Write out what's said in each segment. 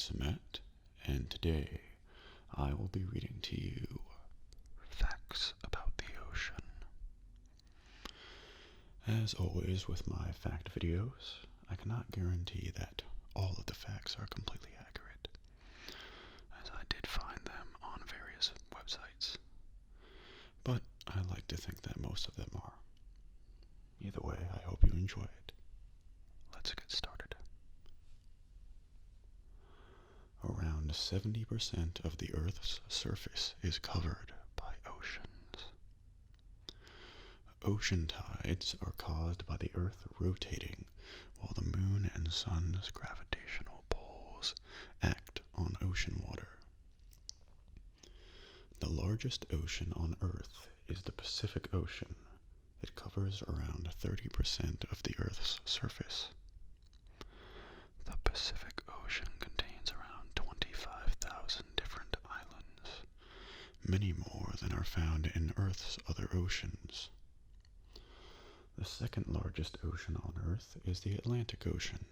Samet, and today I will be reading to you facts about the ocean. As always with my fact videos, I cannot guarantee that all of the facts are completely accurate, as I did find them on various websites, but I like to think that most of them are. Either way, I hope you enjoy it. Let's get started. Around 70% of the Earth's surface is covered by oceans. Ocean tides are caused by the Earth rotating while the Moon and Sun's gravitational pulls act on ocean water. The largest ocean on Earth is the Pacific Ocean. It covers around 30% of the Earth's surface. The Pacific Ocean contains around 25,000 different islands, many more than are found in Earth's other oceans. The second largest ocean on Earth is the Atlantic Ocean.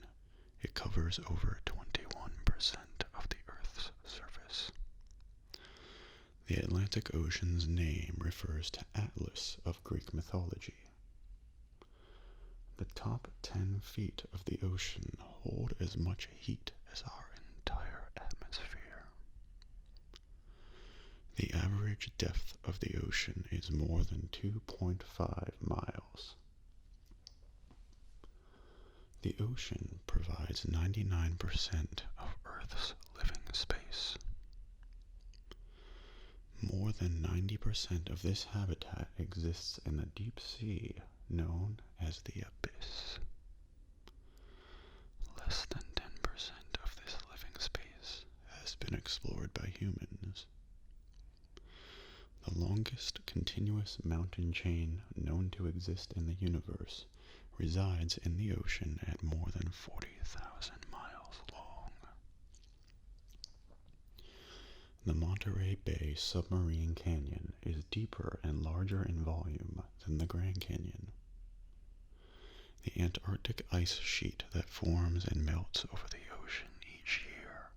It covers over 21% of the Earth's surface. The Atlantic Ocean's name refers to Atlas of Greek mythology. The top 10 feet of the ocean hold as much heat as our entire atmosphere. The average depth of the ocean is more than 2.5 miles. The ocean provides 99% of Earth's living space. More than 90% of this habitat exists in the deep sea, known as the abyss. Less than 10% of this living space has been explored by humans. The longest continuous mountain chain known to exist in the universe resides in the ocean at more than 40,000 miles long. The Monterey Bay Submarine Canyon is deeper and larger in volume than the Grand Canyon. The Antarctic ice sheet that forms and melts over the ocean each year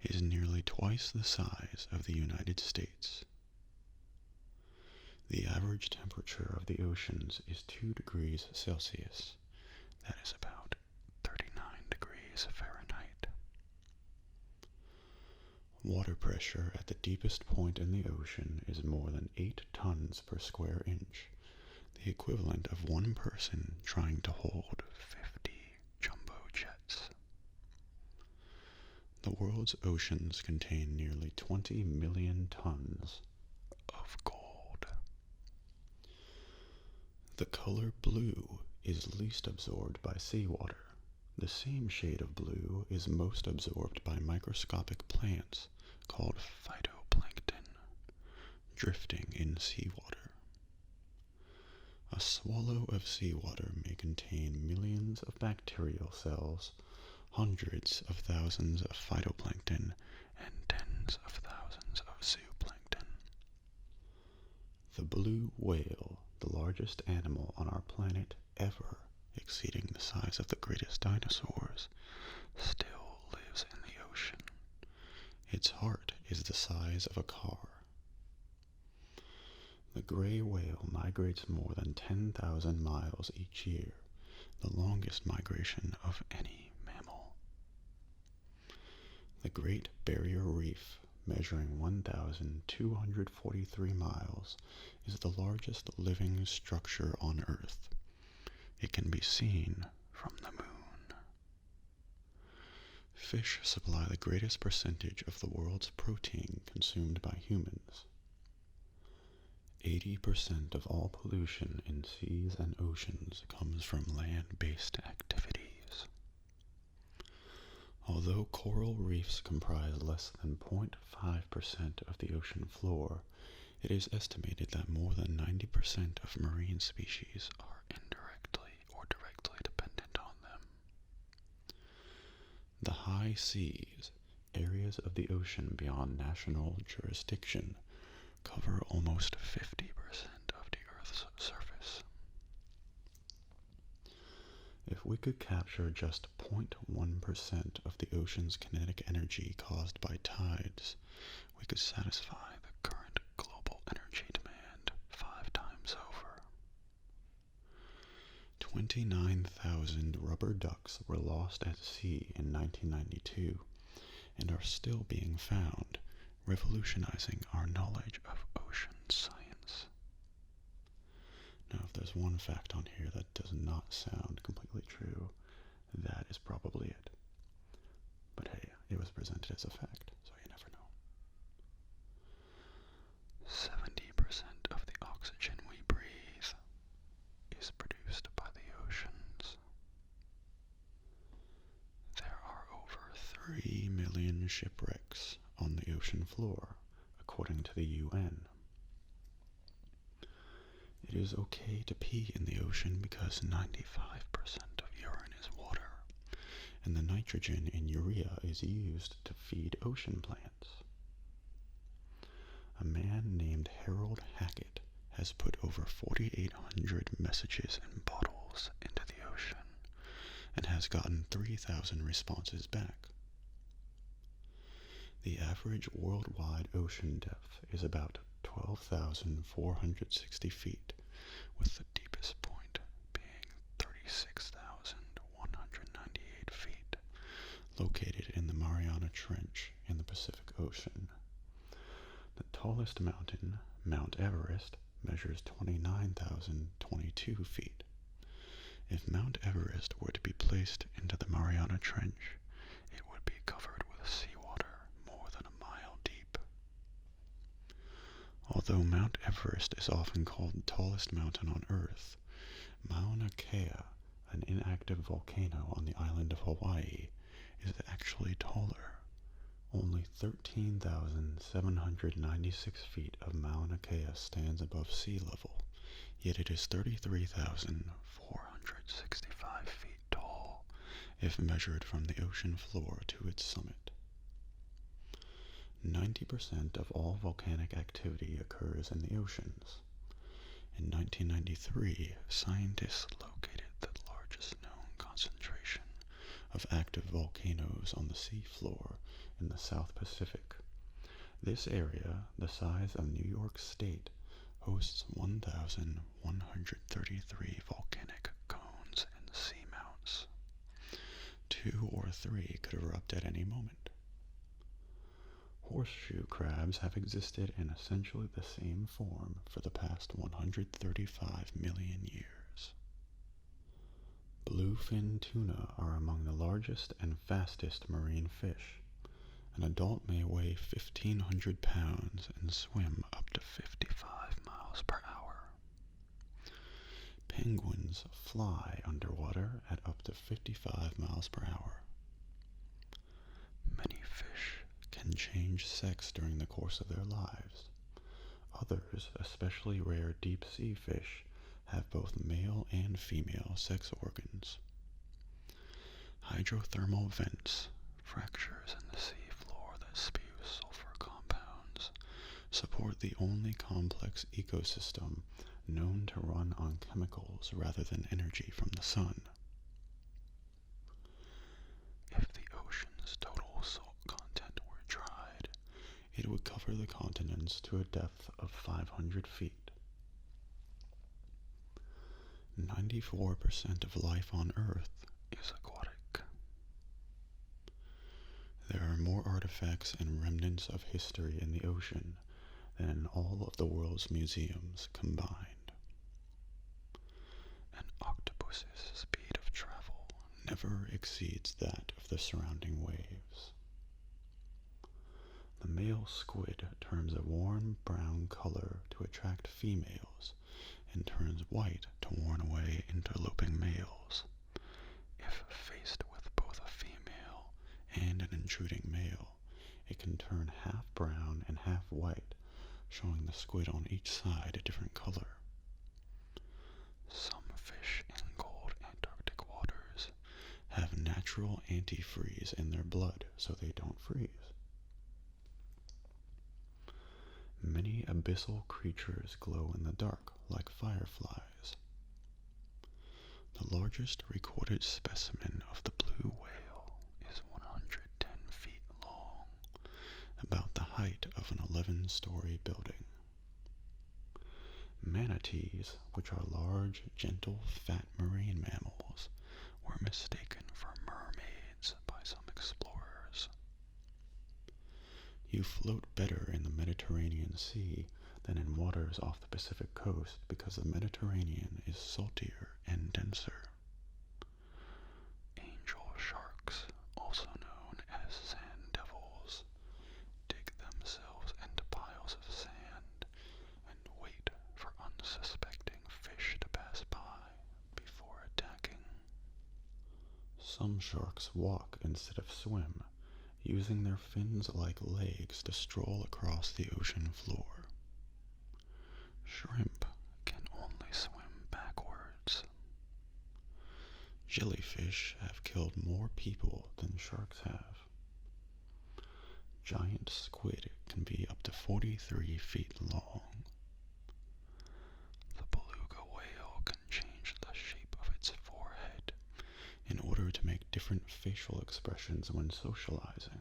is nearly twice the size of the United States. The average temperature of the oceans is 2 degrees Celsius. That is about 39 degrees Fahrenheit. Water pressure at the deepest point in the ocean is more than 8 tons per square inch, the equivalent of one person trying to hold 50 jumbo jets. The world's oceans contain nearly 20 million tons of gold. The color blue is least absorbed by seawater. The same shade of blue is most absorbed by microscopic plants called phytoplankton, drifting in seawater. A swallow of seawater may contain millions of bacterial cells, hundreds of thousands of phytoplankton, and tens of thousands of zooplankton. The blue whale, the largest animal on our planet ever, exceeding the size of the greatest dinosaurs, still lives in the ocean. Its heart is the size of a car. The gray whale migrates more than 10,000 miles each year, the longest migration of any mammal. The Great Barrier Reef, measuring 1,243 miles, is the largest living structure on Earth. It can be seen from the moon. Fish supply the greatest percentage of the world's protein consumed by humans. 80% of all pollution in seas and oceans comes from land-based activities. Although coral reefs comprise less than 0.5% of the ocean floor, it is estimated that more than 90% of marine species are indirectly or directly dependent on them. The high seas, areas of the ocean beyond national jurisdiction, cover almost 50% of the Earth's surface. If we could capture just 0.1% of the ocean's kinetic energy caused by tides, we could satisfy the current global energy demand 5 times over. 29,000 rubber ducks were lost at sea in 1992 and are still being found, revolutionizing our knowledge of ocean science. Now, if there's one fact on here that does not sound completely true, that is probably it. But hey, it was presented as a fact, so you never know. 70% of the oxygen we breathe is produced by the oceans. There are over 3 million shipwrecks on the ocean floor, according to the UN. It is okay to pee in the ocean because 95% of urine is water, and the nitrogen in urea is used to feed ocean plants. A man named Harold Hackett has put over 4,800 messages in bottles into the ocean and has gotten 3,000 responses back. The average worldwide ocean depth is about 12,460 feet, with the deepest point being 36,198 feet, located in the Mariana Trench in the Pacific Ocean. The tallest mountain, Mount Everest, measures 29,022 feet. If Mount Everest were to be placed into the Mariana Trench, it would be covered with seawater more than a mile deep. Although Mount Everest is often called the tallest mountain on Earth, Mauna Kea, an inactive volcano on the island of Hawaii, is actually taller. Only 13,796 feet of Mauna Kea stands above sea level, yet it is 33,465 feet tall if measured from the ocean floor to its summit. 90% of all volcanic activity occurs in the oceans. In 1993, scientists located the largest known concentration of active volcanoes on the seafloor in the South Pacific. This area, the size of New York State, hosts 1,133 volcanic cones and seamounts. 2 or 3 could erupt at any moment. Horseshoe crabs have existed in essentially the same form for the past 135 million years. Bluefin tuna are among the largest and fastest marine fish. An adult may weigh 1,500 pounds and swim up to 55 miles per hour. Penguins fly underwater at up to 55 miles per hour. Many fish can change sex during the course of their lives. Others, especially rare deep-sea fish, have both male and female sex organs. Hydrothermal vents, fractures in the seafloor that spew sulfur compounds, support the only complex ecosystem known to run on chemicals rather than energy from the sun. If the ocean's total salt content were dried, it would cover the continents to a depth of 500 feet. 94% of life on Earth is aquatic. There are more artifacts and remnants of history in the ocean than in all of the world's museums combined. An octopus's speed of travel never exceeds that of the surrounding waves. The male squid turns a warm brown color to attract females and turns white to warn away interloping males. If faced with both a female and an intruding male, it can turn half brown and half white, showing the squid on each side a different color. Some fish in cold Antarctic waters have natural antifreeze in their blood so they don't freeze. Many abyssal creatures glow in the dark like fireflies. The largest recorded specimen of the blue whale is 110 feet long, about the height of an 11-story building. Manatees, which are large, gentle, fat marine mammals, were mistaken for mermaids by some explorers. You float better in the Mediterranean Sea than in waters off the Pacific coast because the Mediterranean is saltier and denser. Angel sharks, also known as sand devils, dig themselves into piles of sand and wait for unsuspecting fish to pass by before attacking. Some sharks walk instead of swim, using their fins-like legs to stroll across the ocean floor. Shrimp can only swim backwards. Jellyfish have killed more people than sharks have. Giant squid can be up to 43 feet long. The beluga whale can change the shape of its forehead in order to make different facial expressions when socializing.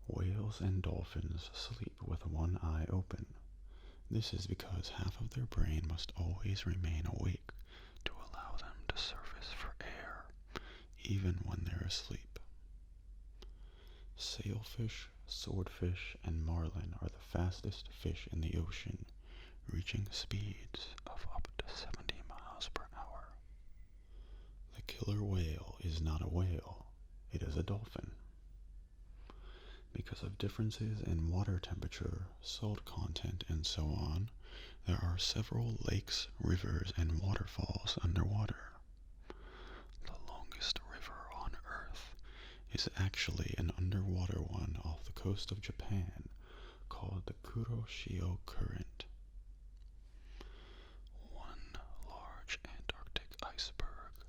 Whales and dolphins sleep with one eye open. This is because half of their brain must always remain awake to allow them to surface for air, even when they're asleep. Sailfish, swordfish, and marlin are the fastest fish in the ocean, reaching speeds of up to 70 miles per hour. The killer whale is not a whale, it is a dolphin. Because of differences in water temperature, salt content, and so on, there are several lakes, rivers, and waterfalls underwater. The longest river on Earth is actually an underwater one off the coast of Japan called the Kuroshio Current. One large Antarctic iceberg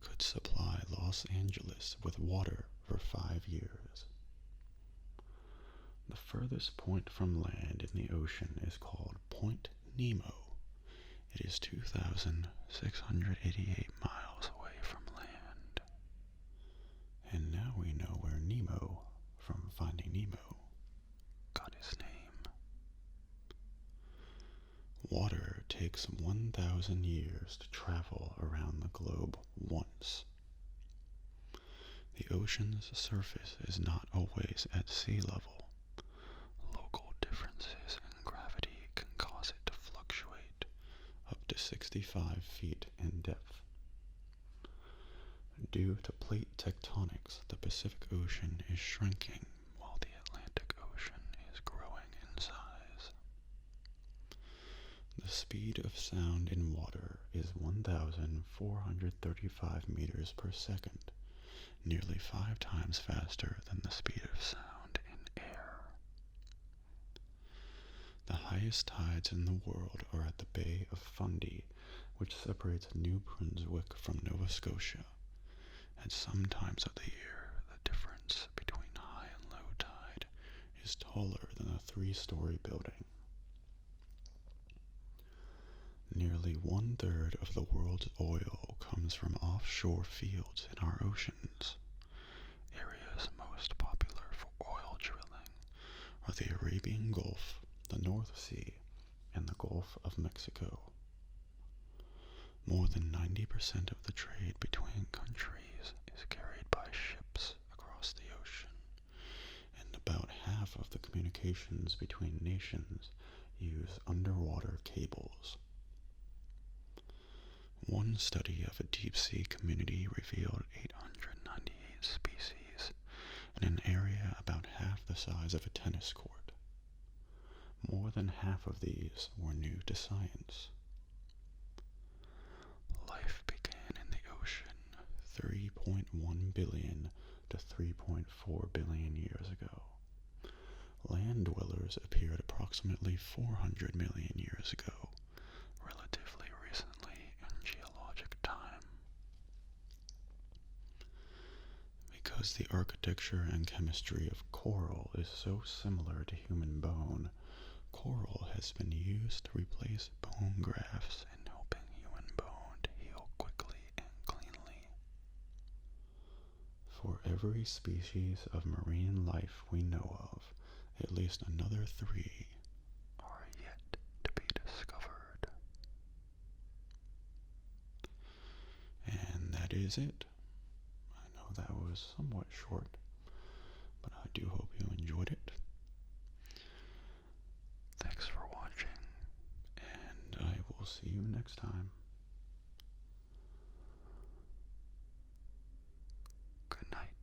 could supply Los Angeles with water for 5 years. The furthest point from land in the ocean is called Point Nemo. It is 2,688 miles away from land. And now we know where Nemo, from Finding Nemo, got his name. Water takes 1,000 years to travel around the globe once. The ocean's surface is not always at sea level. Local differences in gravity can cause it to fluctuate up to 65 feet in depth. Due to plate tectonics, the Pacific Ocean is shrinking while the Atlantic Ocean is growing in size. The speed of sound in water is 1,435 meters per second, nearly 5 times faster than the speed of sound in air. The highest tides in the world are at the Bay of Fundy, which separates New Brunswick from Nova Scotia. At some times of the year, the difference between high and low tide is taller than a 3-story building. Nearly 1/3 of the world's oil comes from offshore fields in our oceans. Areas most popular for oil drilling are the Arabian Gulf, the North Sea, and the Gulf of Mexico. More than 90% of the trade between countries is carried by ships across the ocean, and about half of the communications between nations use underwater cables. One study of a deep-sea community revealed 898 species in an area about half the size of a tennis court. More than half of these were new to science. Life began in the ocean 3.1 billion to 3.4 billion years ago. Land dwellers appeared approximately 400 million years ago, relatively recently in geologic time. Because the architecture and chemistry of coral is so similar to human bone, coral has been used to replace bone grafts in helping human bone to heal quicker. every species of marine life we know of, at least another 3 are yet to be discovered. And that is it. I know that was somewhat short, but I do hope you enjoyed it. Thanks for watching, and I will see you next time. Good night.